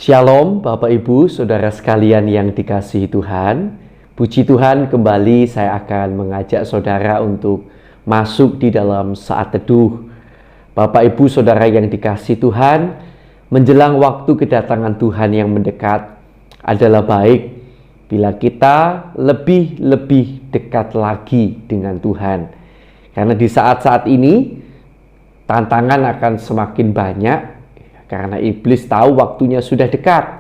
Shalom Bapak Ibu, Saudara sekalian yang dikasihi Tuhan. Puji Tuhan, kembali saya akan mengajak saudara untuk masuk di dalam saat teduh. Bapak Ibu Saudara yang dikasihi Tuhan, menjelang waktu kedatangan Tuhan yang mendekat adalah baik bila kita lebih dekat lagi dengan Tuhan. Karena di saat-saat ini tantangan akan semakin banyak karena iblis tahu waktunya sudah dekat.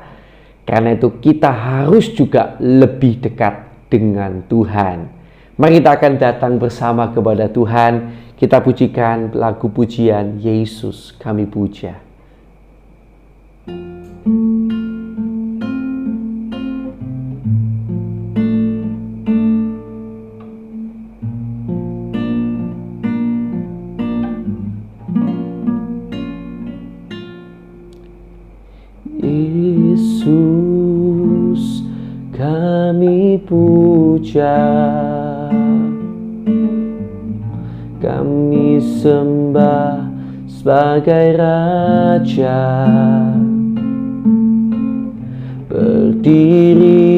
Karena itu kita harus juga lebih dekat dengan Tuhan. Mari kita akan datang bersama kepada Tuhan. Kita pujikan lagu pujian Yesus Kami Puja. Yesus Kami puja, Kami sembah sebagai Raja, berdiri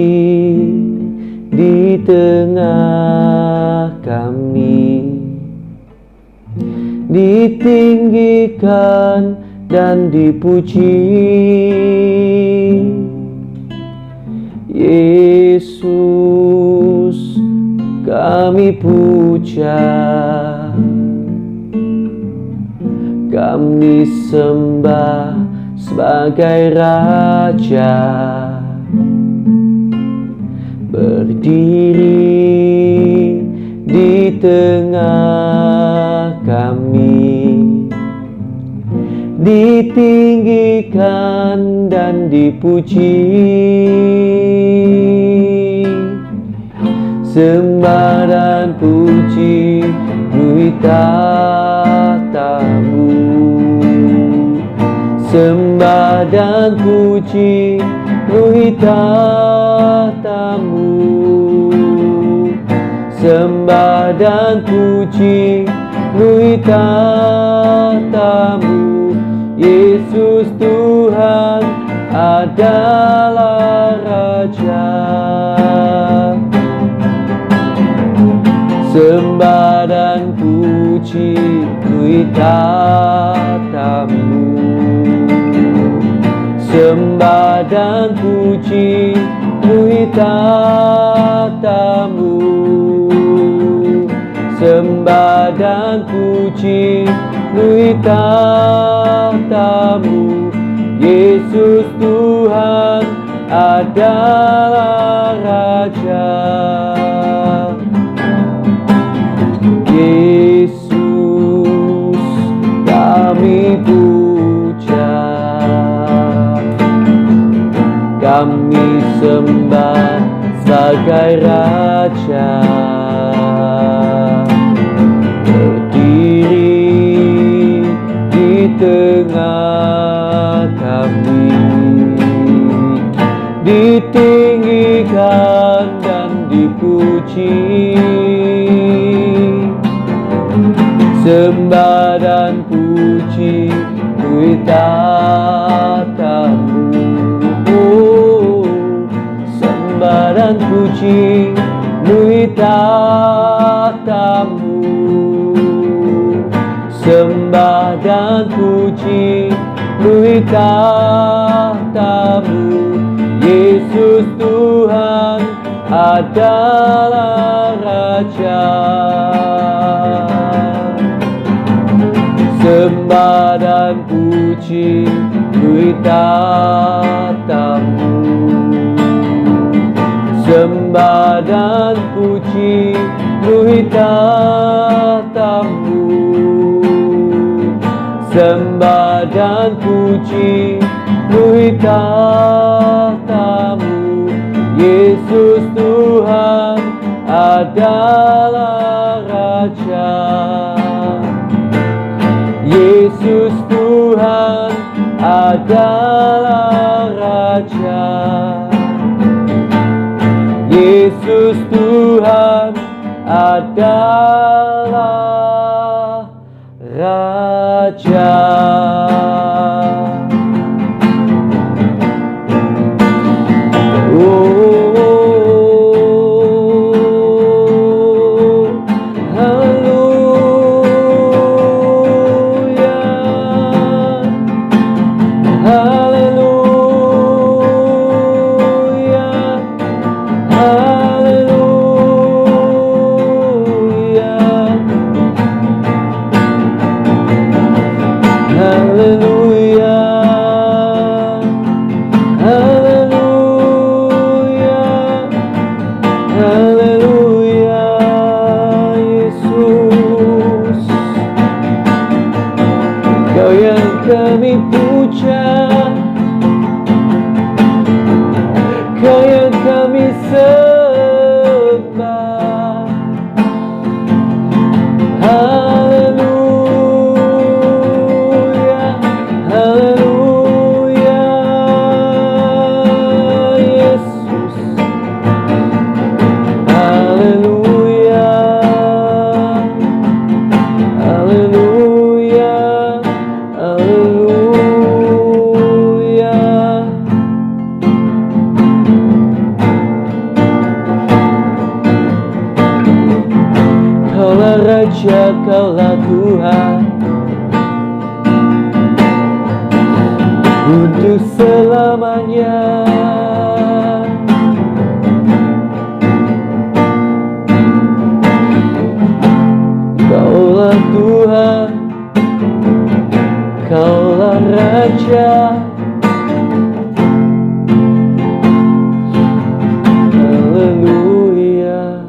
di tengah kami, ditinggikan dan dipuji. Yesus Kami puja, Kami sembah sebagai Raja, berdiri di tengah kami, ditinggikan dan dipuji. Sembah dan puji beri tatamu, sembah dan puji beri tatamu, sembah dan puji beri tatamu. Yesus Tuhan adalah Raja. Sembah dan puji beri tatamu, sembah dan puji beri tatamu, sembah dan puji beri tatamu. Yesus Tuhan adalah Raja. Yesus Kami puja, Kami sembah sebagai Raja, berdiri di tengah kami, ditinggikan dan dipuji. Sembah dan puji beri tatamu, oh, sembah dan puji beri tatamu, sembah dan puji beri tatamu. Yesus Tuhan adalah Raja. Sembah dan puji beri tatamu, sembah dan puji beri tatamu, sembah dan puji beri tatamu. Yesus Tuhan adalah Raja. Yesus Tuhan adalah Raja. Yesus Tuhan adalah Raja. Kaulah Tuhan untuk selamanya. Kaulah Tuhan, Kaulah Raja. Haleluya,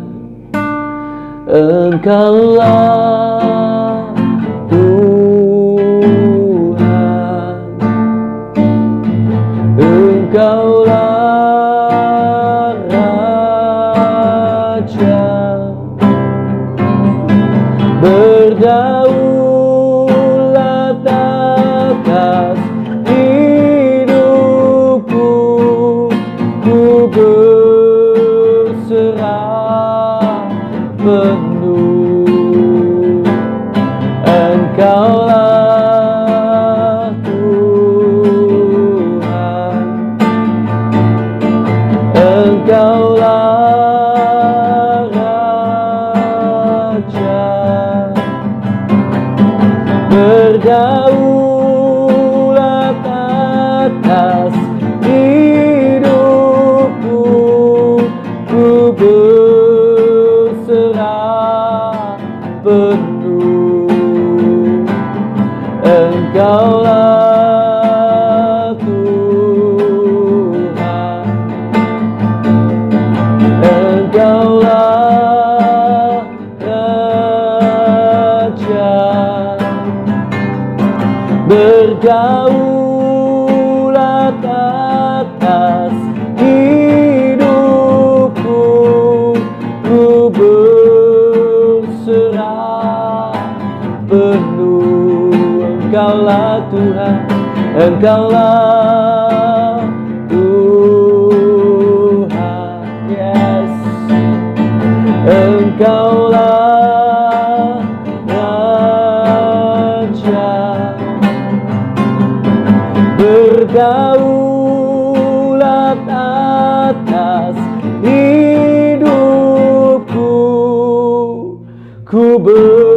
Engkaulah Tuhan, Engkaulah Raja. Berdaulat atas hidupku, ku berserah penuh. Engkaulah Tuhan, Engkaulah berdaulat atas hidupku, ku berserah penuh. Engkaulah Tuhan, Engkaulah Raja. Berdaulat atas hidupku, ku berserah penuh. Engkaulah Tuhan, Engkaulah Tuhan, yes. Engkaulah Raja. Berdaulat atas hidupku, ku berserah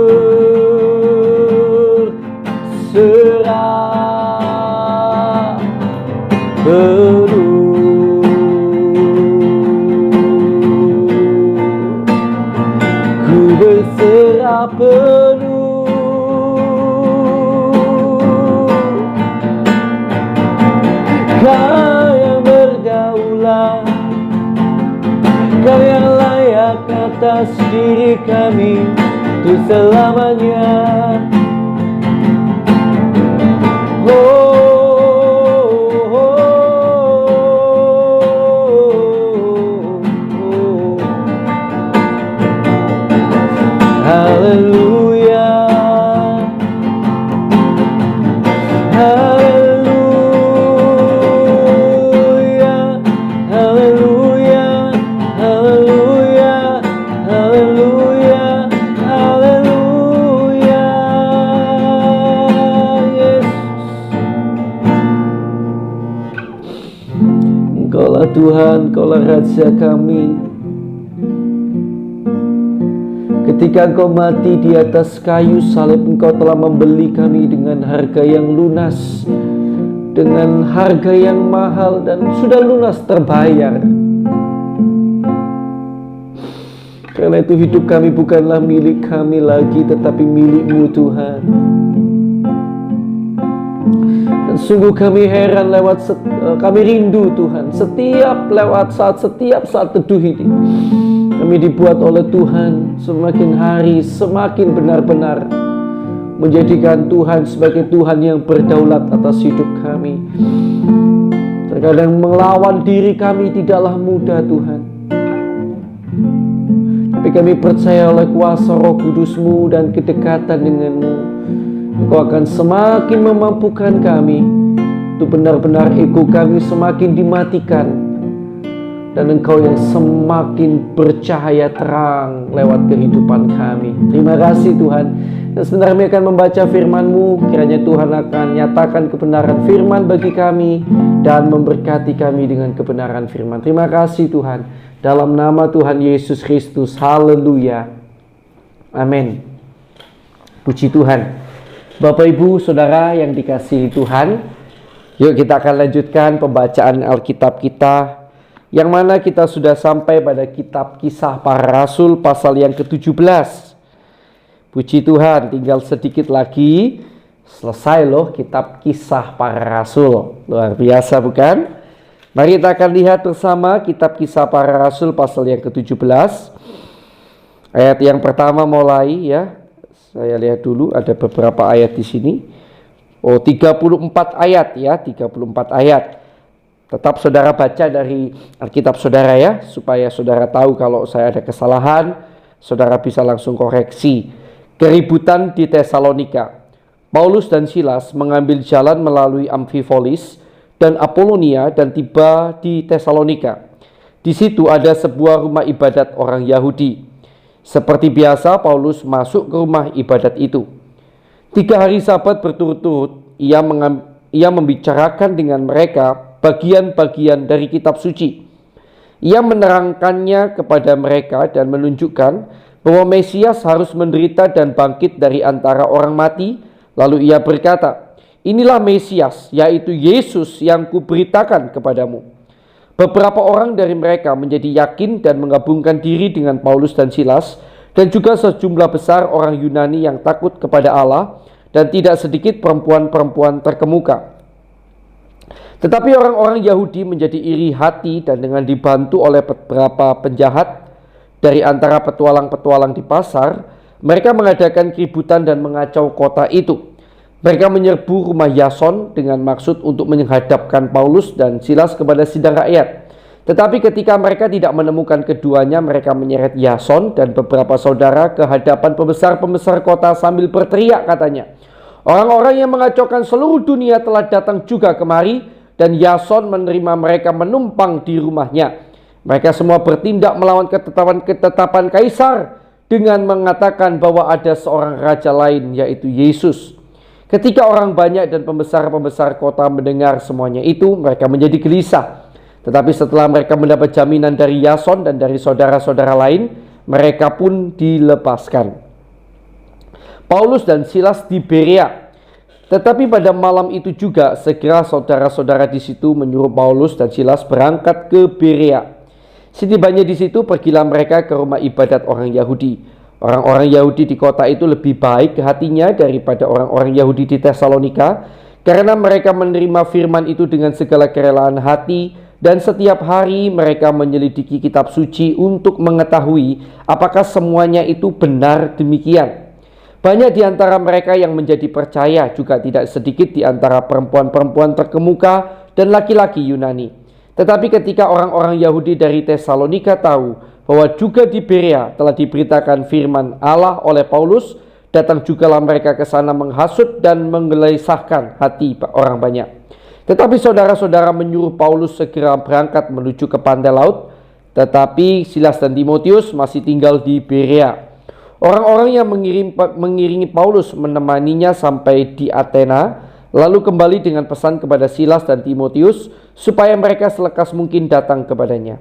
penuh, ku berserah penuh. Kau yang berdaulat, Kau yang layak atas diri kami untuk selamanya. Haleluya, haleluya, haleluya, haleluya, haleluya, haleluya, Yesus. Engkaulah Tuhan, Engkaulah Raja kami. Ketika Engkau mati di atas kayu salib, Engkau telah membeli kami dengan harga yang lunas, dengan harga yang mahal, dan sudah lunas terbayar. Karena itu hidup kami bukanlah milik kami lagi, tetapi milik-Mu Tuhan. Dan sungguh kami heran kami rindu Tuhan, setiap saat teduh ini kami dibuat oleh Tuhan semakin hari semakin benar-benar menjadikan Tuhan sebagai Tuhan yang berdaulat atas hidup kami. Terkadang melawan diri kami tidaklah mudah Tuhan, tapi kami percaya oleh kuasa Roh Kudus-Mu dan kedekatan dengan-Mu, Engkau akan semakin memampukan kami untuk benar-benar ego kami semakin dimatikan, dan Engkau yang semakin bercahaya terang lewat kehidupan kami. Terima kasih Tuhan. Dan sebentar kami akan membaca firman-Mu. Kiranya Tuhan akan nyatakan kebenaran firman bagi kami dan memberkati kami dengan kebenaran firman. Terima kasih Tuhan. Dalam nama Tuhan Yesus Kristus. Haleluya. Amin. Puji Tuhan. Bapak Ibu Saudara yang dikasihi Tuhan, yuk kita akan lanjutkan pembacaan Alkitab kita, yang mana kita sudah sampai pada kitab Kisah Para Rasul pasal yang ke-17. Puji Tuhan, tinggal sedikit lagi selesai loh kitab Kisah Para Rasul. Luar biasa bukan? Mari kita akan lihat bersama kitab Kisah Para Rasul pasal yang ke-17. Ayat yang pertama mulai ya. Saya lihat dulu, ada beberapa ayat di sini. 34 ayat ya, 34 ayat. Tetap saudara baca dari Alkitab saudara ya, supaya saudara tahu kalau saya ada kesalahan, saudara bisa langsung koreksi. Keributan di Tesalonika. Paulus dan Silas mengambil jalan melalui Amfipolis dan Apolonia dan tiba di Tesalonika. Di situ ada sebuah rumah ibadat orang Yahudi. Seperti biasa, Paulus masuk ke rumah ibadat itu. 3 hari Sabat berturut-turut, ia membicarakan dengan mereka bagian-bagian dari kitab suci. Ia menerangkannya kepada mereka dan menunjukkan bahwa Mesias harus menderita dan bangkit dari antara orang mati. Lalu ia berkata, "Inilah Mesias, yaitu Yesus yang kuberitakan kepadamu." Beberapa orang dari mereka menjadi yakin dan menggabungkan diri dengan Paulus dan Silas, dan juga sejumlah besar orang Yunani yang takut kepada Allah, dan tidak sedikit perempuan-perempuan terkemuka. Tetapi orang-orang Yahudi menjadi iri hati, dan dengan dibantu oleh beberapa penjahat dari antara petualang-petualang di pasar, mereka mengadakan keributan dan mengacau kota itu. Mereka menyerbu rumah Yason dengan maksud untuk menghadapkan Paulus dan Silas kepada sidang rakyat. Tetapi ketika mereka tidak menemukan keduanya, mereka menyeret Yason dan beberapa saudara ke hadapan pembesar-pembesar kota sambil berteriak, katanya, "Orang-orang yang mengacaukan seluruh dunia telah datang juga kemari, dan Yason menerima mereka menumpang di rumahnya. Mereka semua bertindak melawan ketetapan Kaisar dengan mengatakan bahwa ada seorang raja lain, yaitu Yesus." Ketika orang banyak dan pembesar-pembesar kota mendengar semuanya itu, mereka menjadi gelisah. Tetapi setelah mereka mendapat jaminan dari Yason dan dari saudara-saudara lain, mereka pun dilepaskan. Paulus dan Silas di Berea. Tetapi pada malam itu juga, segera saudara-saudara di situ menyuruh Paulus dan Silas berangkat ke Berea. Setibanya di situ, pergilah mereka ke rumah ibadat orang Yahudi. Orang-orang Yahudi di kota itu lebih baik hatinya daripada orang-orang Yahudi di Tesalonika, karena mereka menerima firman itu dengan segala kerelaan hati, dan setiap hari mereka menyelidiki kitab suci untuk mengetahui apakah semuanya itu benar demikian. Banyak di antara mereka yang menjadi percaya, juga tidak sedikit di antara perempuan-perempuan terkemuka dan laki-laki Yunani. Tetapi ketika orang-orang Yahudi dari Tesalonika tahu bahwa juga di Berea telah diberitakan firman Allah oleh Paulus, datang jugalah mereka ke sana menghasut dan menggelisahkan hati orang banyak. Tetapi saudara-saudara menyuruh Paulus segera berangkat menuju ke pantai laut, tetapi Silas dan Timotius masih tinggal di Berea. Orang-orang yang mengiringi Paulus menemaninya sampai di Athena, lalu kembali dengan pesan kepada Silas dan Timotius supaya mereka selekas mungkin datang kepadanya.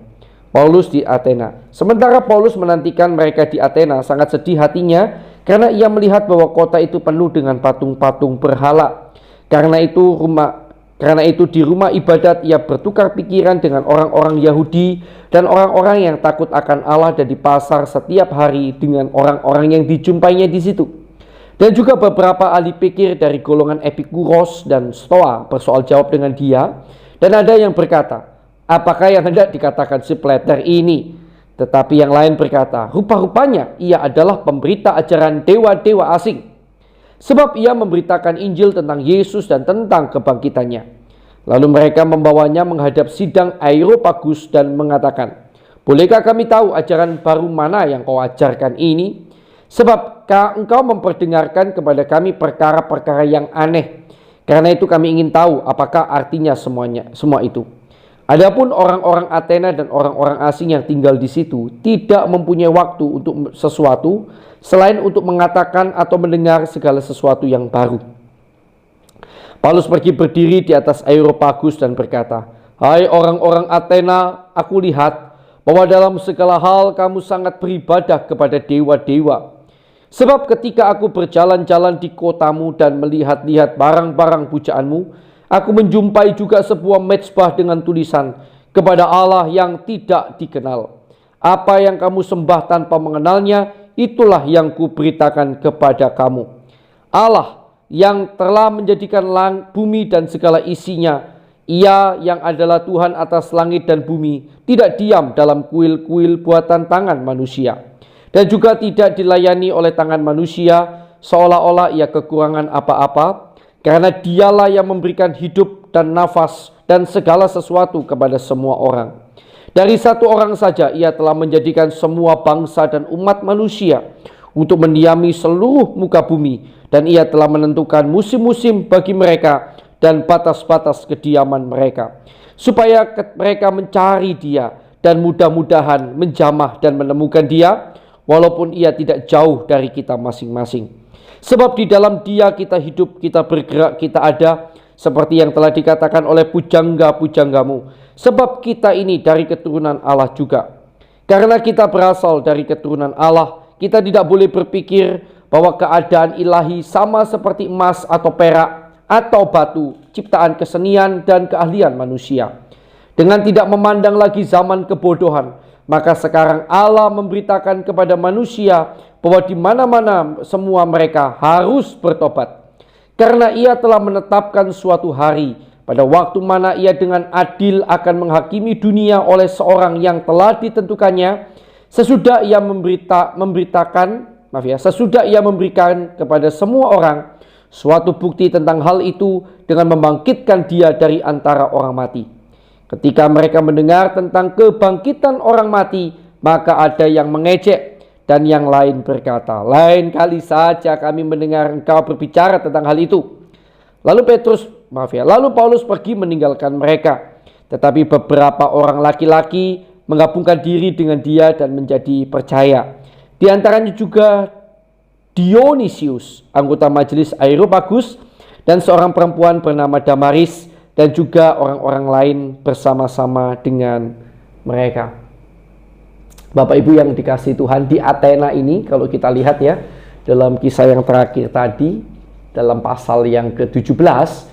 Paulus di Athena. Sementara Paulus menantikan mereka di Athena, sangat sedih hatinya karena ia melihat bahwa kota itu penuh dengan patung-patung berhala. Karena itu di rumah ibadat ia bertukar pikiran dengan orang-orang Yahudi dan orang-orang yang takut akan Allah, dan di pasar setiap hari dengan orang-orang yang dijumpainya di situ. Dan juga beberapa ahli pikir dari golongan Epikuros dan Stoa bersoal jawab dengan dia, dan ada yang berkata, "Apakah yang hendak dikatakan si Plater ini?" Tetapi yang lain berkata, "Rupa-rupanya ia adalah pemberita ajaran dewa-dewa asing. Sebab ia memberitakan Injil tentang Yesus dan tentang kebangkitannya." Lalu mereka membawanya menghadap sidang Areopagus dan mengatakan, "Bolehkah kami tahu ajaran baru mana yang kau ajarkan ini? Sebab engkau memperdengarkan kepada kami perkara-perkara yang aneh. Karena itu kami ingin tahu apakah artinya semua itu." Adapun orang-orang Athena dan orang-orang asing yang tinggal di situ tidak mempunyai waktu untuk sesuatu selain untuk mengatakan atau mendengar segala sesuatu yang baru. Paulus pergi berdiri di atas Areopagus dan berkata, "Hai orang-orang Athena, aku lihat bahwa dalam segala hal kamu sangat beribadah kepada dewa-dewa. Sebab ketika aku berjalan-jalan di kotamu dan melihat-lihat barang-barang pujaanmu, aku menjumpai juga sebuah mezbah dengan tulisan, kepada Allah yang tidak dikenal. Apa yang kamu sembah tanpa mengenalnya, itulah yang kuberitakan kepada kamu. Allah yang telah menjadikan bumi dan segala isinya, Ia yang adalah Tuhan atas langit dan bumi, tidak diam dalam kuil-kuil buatan tangan manusia, dan juga tidak dilayani oleh tangan manusia seolah-olah ia kekurangan apa-apa, karena Dialah yang memberikan hidup dan nafas dan segala sesuatu kepada semua orang. Dari satu orang saja Ia telah menjadikan semua bangsa dan umat manusia untuk mendiami seluruh muka bumi, dan Ia telah menentukan musim-musim bagi mereka dan batas-batas kediaman mereka, supaya mereka mencari Dia dan mudah-mudahan menjamah dan menemukan Dia, walaupun Ia tidak jauh dari kita masing-masing. Sebab di dalam Dia kita hidup, kita bergerak, kita ada, seperti yang telah dikatakan oleh pujangga-pujanggamu. Sebab kita ini dari keturunan Allah juga. Karena kita berasal dari keturunan Allah, kita tidak boleh berpikir bahwa keadaan ilahi sama seperti emas atau perak atau batu, ciptaan kesenian dan keahlian manusia. Dengan tidak memandang lagi zaman kebodohan, maka sekarang Allah memberitakan kepada manusia bahwa di mana-mana semua mereka harus bertobat. Karena Ia telah menetapkan suatu hari pada waktu mana Ia dengan adil akan menghakimi dunia oleh seorang yang telah ditentukannya, sesudah Ia sesudah Ia memberikan kepada semua orang suatu bukti tentang hal itu dengan membangkitkan Dia dari antara orang mati. Ketika mereka mendengar tentang kebangkitan orang mati, maka ada yang mengejek dan yang lain berkata, lain kali saja kami mendengar engkau berbicara tentang hal itu. Lalu Paulus pergi meninggalkan mereka. Tetapi beberapa orang laki-laki menggabungkan diri dengan dia dan menjadi percaya. Di antaranya juga Dionysius, anggota majelis Areopagus, dan seorang perempuan bernama Damaris, dan juga orang-orang lain bersama-sama dengan mereka. Bapak Ibu yang dikasihi Tuhan, di Athena ini kalau kita lihat ya, dalam kisah yang terakhir tadi, dalam pasal yang ke-17,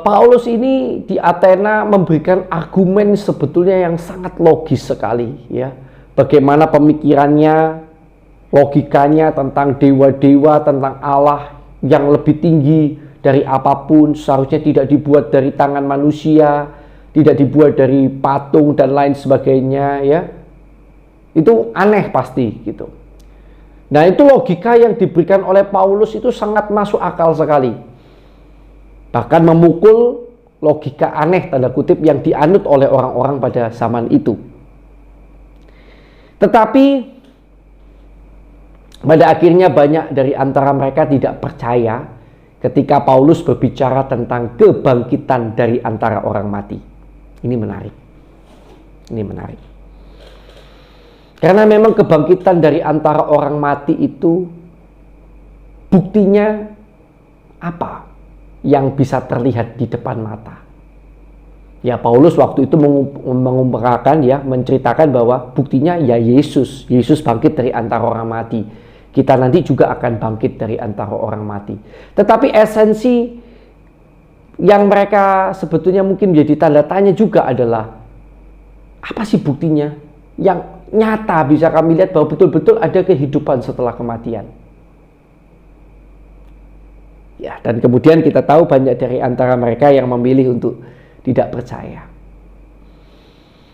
Paulus ini di Athena memberikan argumen sebetulnya yang sangat logis sekali ya. Bagaimana pemikirannya, logikanya tentang dewa-dewa, tentang Allah yang lebih tinggi dari apapun, seharusnya tidak dibuat dari tangan manusia, tidak dibuat dari patung dan lain sebagainya ya. Itu aneh pasti gitu. Nah, itu logika yang diberikan oleh Paulus itu sangat masuk akal sekali. Bahkan memukul logika aneh tanda kutip yang dianut oleh orang-orang pada zaman itu. Tetapi pada akhirnya banyak dari antara mereka tidak percaya ketika Paulus berbicara tentang kebangkitan dari antara orang mati. Ini menarik. Ini menarik. Karena memang kebangkitan dari antara orang mati itu buktinya apa yang bisa terlihat di depan mata. Ya, Paulus waktu itu mengumpulkan ya, menceritakan bahwa buktinya ya Yesus bangkit dari antara orang mati. Kita nanti juga akan bangkit dari antara orang mati. Tetapi esensi yang mereka sebetulnya mungkin menjadi tanda tanya juga adalah apa sih buktinya yang nyata bisa kami lihat bahwa betul-betul ada kehidupan setelah kematian. Ya, dan kemudian kita tahu banyak dari antara mereka yang memilih untuk tidak percaya.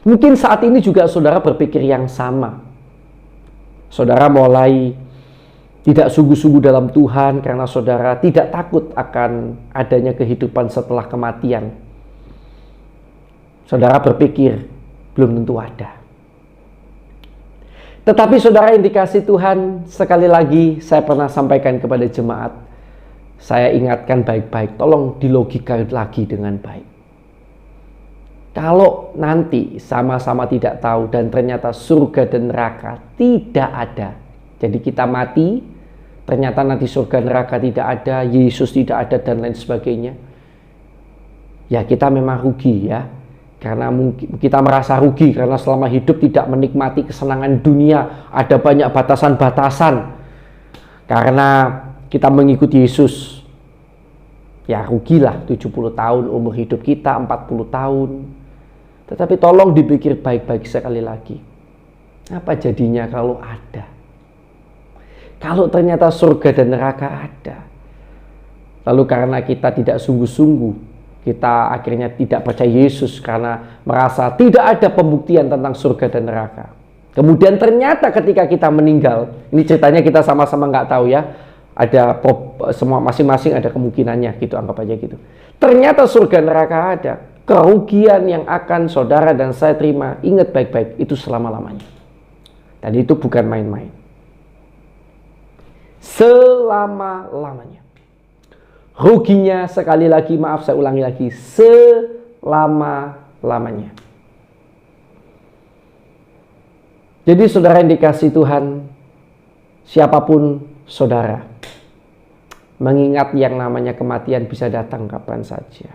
Mungkin saat ini juga saudara berpikir yang sama. Saudara mulai tidak sungguh-sungguh dalam Tuhan karena saudara tidak takut akan adanya kehidupan setelah kematian. Saudara berpikir belum tentu ada. Tetapi saudara yang dikasihi Tuhan, sekali lagi saya pernah sampaikan kepada jemaat, saya ingatkan baik-baik, tolong dilogikakan lagi dengan baik. Kalau nanti sama-sama tidak tahu dan ternyata surga dan neraka tidak ada, jadi kita mati, ternyata nanti surga neraka tidak ada, Yesus tidak ada dan lain sebagainya, ya kita memang rugi ya. Karena mungkin kita merasa rugi karena selama hidup tidak menikmati kesenangan dunia, ada banyak batasan-batasan. Karena kita mengikuti Yesus, ya rugilah 70 tahun umur hidup kita, 40 tahun. Tetapi tolong dipikir baik-baik sekali lagi. Apa jadinya kalau ada? Kalau ternyata surga dan neraka ada. Lalu karena kita tidak sungguh-sungguh, kita akhirnya tidak percaya Yesus karena merasa tidak ada pembuktian tentang surga dan neraka. Kemudian ternyata ketika kita meninggal, ini ceritanya kita sama-sama nggak tahu ya, ada semua masing-masing ada kemungkinannya gitu, anggap aja gitu. Ternyata surga neraka ada, kerugian yang akan saudara dan saya terima, ingat baik-baik, itu selama-lamanya. Dan itu bukan main-main. Selama-lamanya. Ruginya sekali lagi, maaf saya ulangi lagi, selama-lamanya. Jadi saudara yang dikasihi Tuhan, siapapun saudara, mengingat yang namanya kematian bisa datang kapan saja.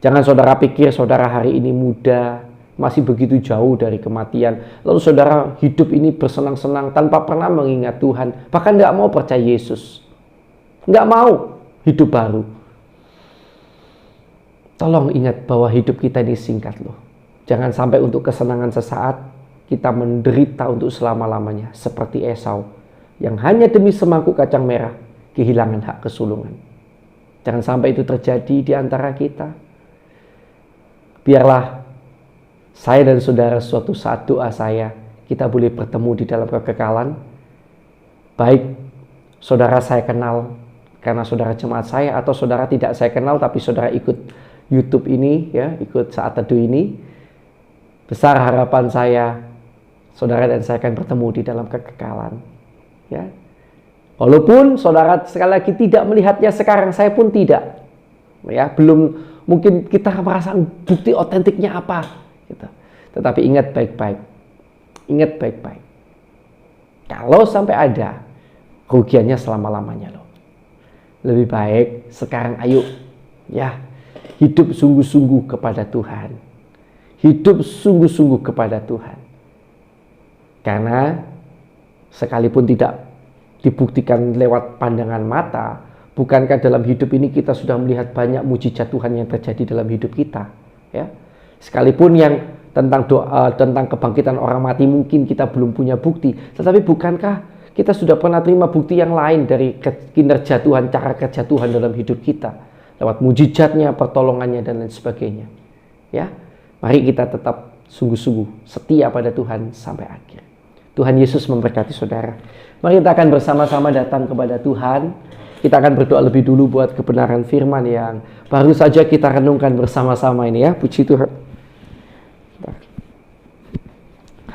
Jangan saudara pikir saudara hari ini muda, masih begitu jauh dari kematian. Lalu saudara hidup ini bersenang-senang tanpa pernah mengingat Tuhan, bahkan nggak mau percaya Yesus. Nggak mau hidup baru. Tolong ingat bahwa hidup kita ini singkat loh. Jangan sampai untuk kesenangan sesaat kita menderita untuk selama-lamanya seperti Esau yang hanya demi semangkuk kacang merah kehilangan hak kesulungan. Jangan sampai itu terjadi di antara kita. Biarlah saya dan saudara suatu saat doa saya kita boleh bertemu di dalam kekekalan. Baik saudara saya kenal karena saudara jemaat saya, atau saudara tidak saya kenal tapi saudara ikut YouTube ini ya, ikut Saat Teduh ini. Besar harapan saya saudara dan saya akan bertemu di dalam kekekalan ya. Walaupun saudara sekali lagi tidak melihatnya sekarang, saya pun tidak ya, belum mungkin kita merasa bukti otentiknya apa gitu. Tetapi ingat baik-baik, ingat baik-baik, kalau sampai ada, kerugiannya selama-lamanya loh. Lebih baik sekarang ayo ya, hidup sungguh-sungguh kepada Tuhan. Hidup sungguh-sungguh kepada Tuhan. Karena sekalipun tidak dibuktikan lewat pandangan mata, bukankah dalam hidup ini kita sudah melihat banyak mujizat Tuhan yang terjadi dalam hidup kita ya. Sekalipun yang tentang doa, tentang kebangkitan orang mati mungkin kita belum punya bukti, tetapi bukankah kita sudah pernah terima bukti yang lain dari kinerja Tuhan, cara kerja Tuhan dalam hidup kita, lewat mujizatnya, pertolongannya, dan lain sebagainya. Ya, mari kita tetap sungguh-sungguh setia pada Tuhan sampai akhir. Tuhan Yesus memberkati saudara. Mari kita akan bersama-sama datang kepada Tuhan. Kita akan berdoa lebih dulu buat kebenaran firman yang baru saja kita renungkan bersama-sama ini ya. Puji Tuhan.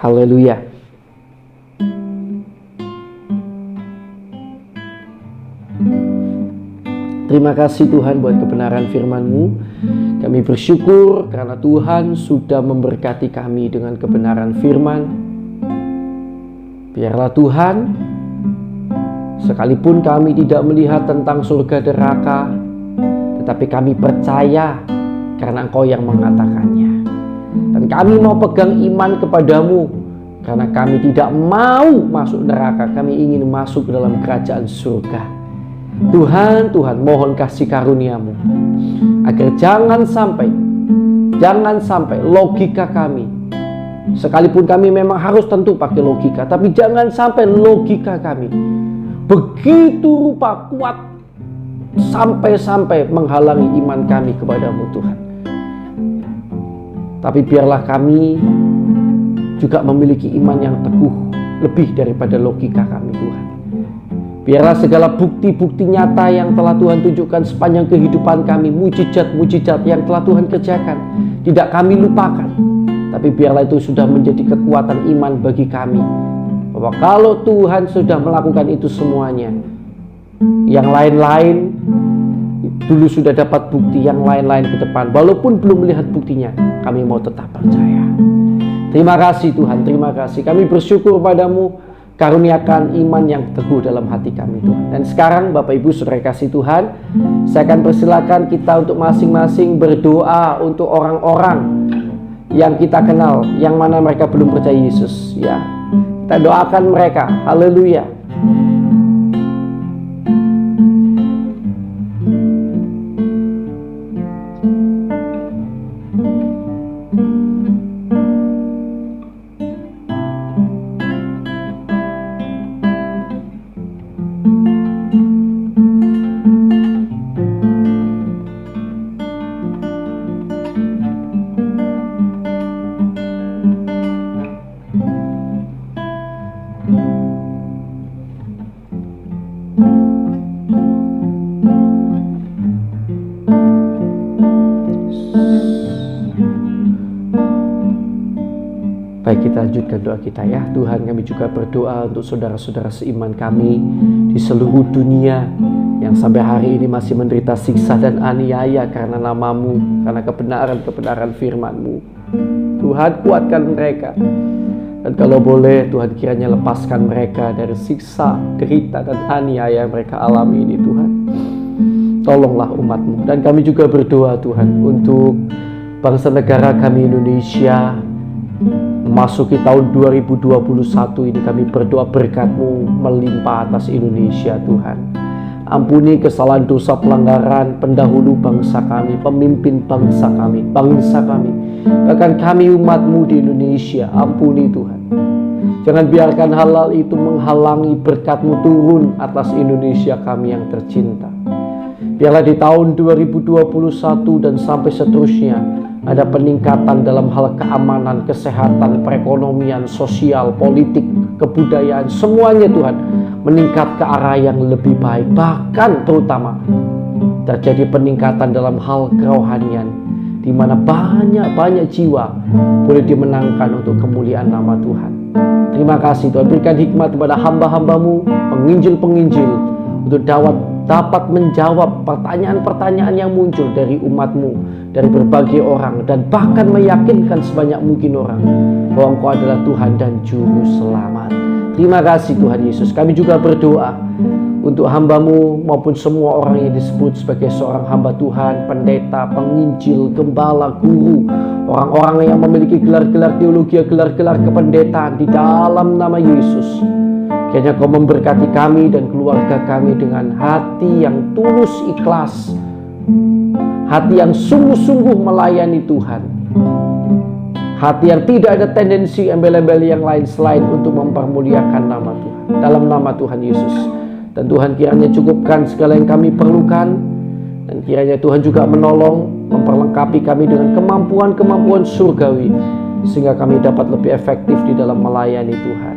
Haleluya. Terima kasih Tuhan buat kebenaran firman-Mu. Kami bersyukur karena Tuhan sudah memberkati kami dengan kebenaran firman. Biarlah Tuhan, sekalipun kami tidak melihat tentang surga neraka, tetapi kami percaya karena Engkau yang mengatakannya. Dan kami mau pegang iman kepadamu, karena kami tidak mau masuk neraka, kami ingin masuk ke dalam kerajaan surga. Tuhan, Tuhan, mohon kasih karunia-Mu agar jangan sampai logika kami, sekalipun kami memang harus tentu pakai logika, tapi jangan sampai logika kami begitu rupa kuat sampai menghalangi iman kami kepadamu Tuhan. Tapi biarlah kami juga memiliki iman yang teguh lebih daripada logika kami Tuhan. Biarlah segala bukti-bukti nyata yang telah Tuhan tunjukkan sepanjang kehidupan kami, mujizat-mujizat yang telah Tuhan kerjakan, tidak kami lupakan. Tapi biarlah itu sudah menjadi kekuatan iman bagi kami, bahwa kalau Tuhan sudah melakukan itu semuanya, yang lain-lain dulu sudah dapat bukti, yang lain-lain ke depan, walaupun belum melihat buktinya, kami mau tetap percaya. Terima kasih Tuhan, terima kasih. Kami bersyukur padamu Karuniakan iman yang teguh dalam hati kami Tuhan. Dan sekarang Bapak Ibu Saudara kasih Tuhan, saya akan persilakan kita untuk masing-masing berdoa untuk orang-orang yang kita kenal, yang mana mereka belum percaya Yesus. Ya, kita doakan mereka. Haleluya. Baik, kita lanjutkan doa kita ya. Tuhan, kami juga berdoa untuk saudara-saudara seiman kami di seluruh dunia yang sampai hari ini masih menderita siksa dan aniaya karena nama-Mu, karena kebenaran firman-Mu. Tuhan, kuatkan mereka. Dan kalau boleh, Tuhan kiranya lepaskan mereka dari siksa, derita, dan aniaya yang mereka alami ini Tuhan. Tolonglah umat-Mu. Dan kami juga berdoa Tuhan untuk bangsa negara kami Indonesia. Memasuki tahun 2021 ini kami berdoa berkat-Mu melimpah atas Indonesia Tuhan. Ampuni kesalahan dosa pelanggaran pendahulu bangsa kami, pemimpin bangsa kami, bahkan kami umat-Mu di Indonesia. Ampuni Tuhan. Jangan biarkan hal-hal itu menghalangi berkat-Mu turun atas Indonesia kami yang tercinta. Biarlah di tahun 2021 dan sampai seterusnya ada peningkatan dalam hal keamanan, kesehatan, perekonomian, sosial, politik, kebudayaan, semuanya Tuhan meningkat ke arah yang lebih baik. Bahkan terutama terjadi peningkatan dalam hal kerohanian, di mana banyak jiwa boleh dimenangkan untuk kemuliaan nama Tuhan. Terima kasih Tuhan, berikan hikmat kepada hamba-hamba-Mu, penginjil-penginjil, untuk dapat menjawab pertanyaan-pertanyaan yang muncul dari umat-Mu, dari berbagai orang, dan bahkan meyakinkan sebanyak mungkin orang bahwa Engkau adalah Tuhan dan Juru Selamat. Terima kasih Tuhan Yesus. Kami juga berdoa untuk hamba-Mu maupun semua orang yang disebut sebagai seorang hamba Tuhan, pendeta, penginjil, gembala, guru, orang-orang yang memiliki gelar-gelar teologi, gelar-gelar kependetaan di dalam nama Yesus. Kiranya Kau memberkati kami dan keluarga kami dengan hati yang tulus ikhlas, hati yang sungguh-sungguh melayani Tuhan, hati yang tidak ada tendensi embel-embel yang lain selain untuk mempermuliakan nama Tuhan, dalam nama Tuhan Yesus. Dan Tuhan kiranya cukupkan segala yang kami perlukan, dan kiranya Tuhan juga menolong, memperlengkapi kami dengan kemampuan-kemampuan surgawi, sehingga kami dapat lebih efektif di dalam melayani Tuhan.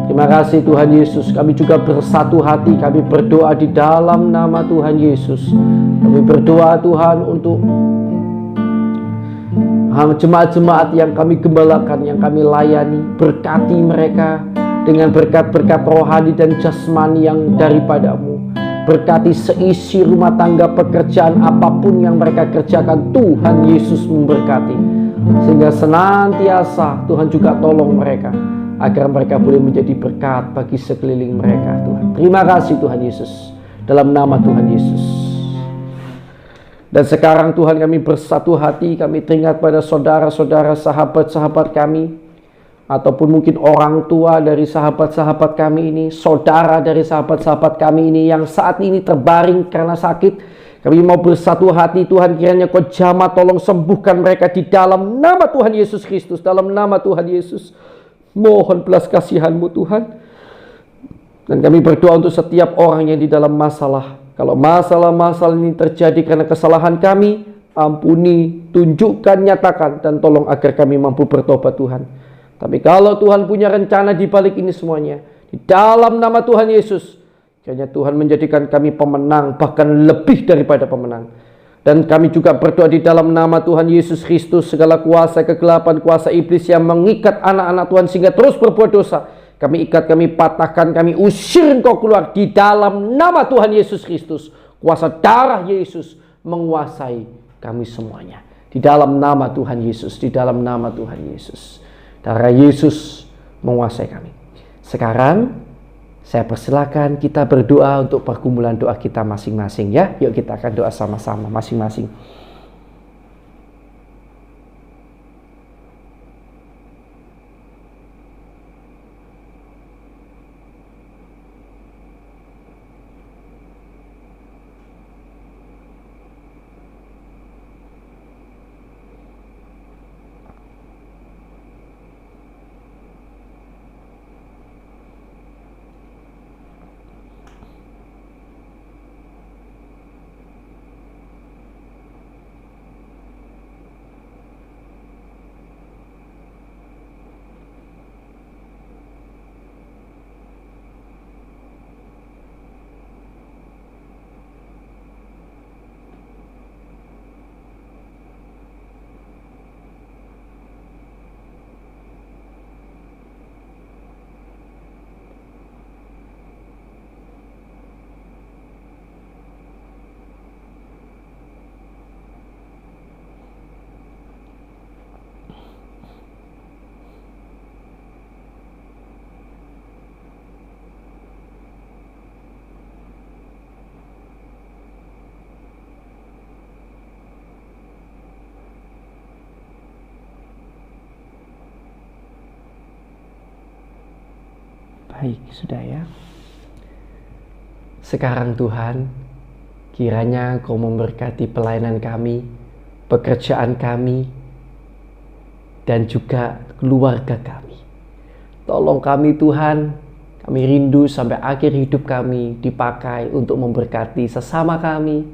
Terima kasih Tuhan Yesus. Kami juga bersatu hati, kami berdoa di dalam nama Tuhan Yesus. Kami berdoa Tuhan untuk jemaat-jemaat yang kami gembalakan, yang kami layani. Berkati mereka dengan berkat-berkat rohani dan jasmani yang daripada-Mu. Berkati seisi rumah tangga, pekerjaan apapun yang mereka kerjakan, Tuhan Yesus memberkati. Sehingga senantiasa Tuhan juga tolong mereka, agar mereka boleh menjadi berkat bagi sekeliling mereka Tuhan. Terima kasih Tuhan Yesus, dalam nama Tuhan Yesus. Dan sekarang Tuhan, kami bersatu hati, kami teringat pada saudara-saudara, sahabat-sahabat kami, ataupun mungkin orang tua dari sahabat-sahabat kami ini, saudara dari sahabat-sahabat kami ini yang saat ini terbaring karena sakit. Kami mau bersatu hati Tuhan, kiranya Kau jamah tolong sembuhkan mereka di dalam nama Tuhan Yesus Kristus, dalam nama Tuhan Yesus. Mohon belas kasihan-Mu Tuhan. Dan kami berdoa untuk setiap orang yang di dalam masalah. Kalau masalah-masalah ini terjadi karena kesalahan kami, ampuni, tunjukkan, nyatakan, dan tolong agar kami mampu bertobat Tuhan. Tapi kalau Tuhan punya rencana di balik ini semuanya, di dalam nama Tuhan Yesus, kiranya Tuhan menjadikan kami pemenang, bahkan lebih daripada pemenang. Dan kami juga berdoa di dalam nama Tuhan Yesus Kristus, segala kuasa kegelapan, kuasa iblis yang mengikat anak-anak Tuhan sehingga terus berbuat dosa, kami ikat, kami patahkan, kami usir Engkau keluar di dalam nama Tuhan Yesus Kristus. Kuasa darah Yesus menguasai kami semuanya. Di dalam nama Tuhan Yesus, di dalam nama Tuhan Yesus. Darah Yesus menguasai kami. Sekarang saya persilakan kita berdoa untuk pergumulan doa kita masing-masing ya. Yuk kita akan doa sama-sama masing-masing. Baik, sudah ya. Sekarang Tuhan, kiranya Engkau memberkati pelayanan kami, pekerjaan kami, dan juga keluarga kami. Tolong kami Tuhan, kami rindu sampai akhir hidup kami dipakai untuk memberkati sesama kami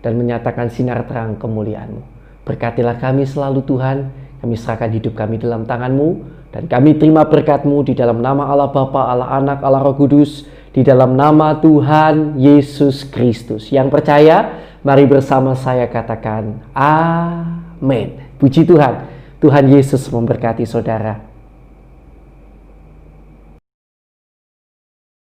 dan menyatakan sinar terang kemuliaan-Mu. Berkatilah kami selalu Tuhan, kami serahkan hidup kami dalam tangan-Mu, dan kami terima berkat-Mu di dalam nama Allah Bapa, Allah Anak, Allah Roh Kudus, di dalam nama Tuhan Yesus Kristus. Yang percaya, mari bersama saya katakan, Amin. Puji Tuhan, Tuhan Yesus memberkati saudara.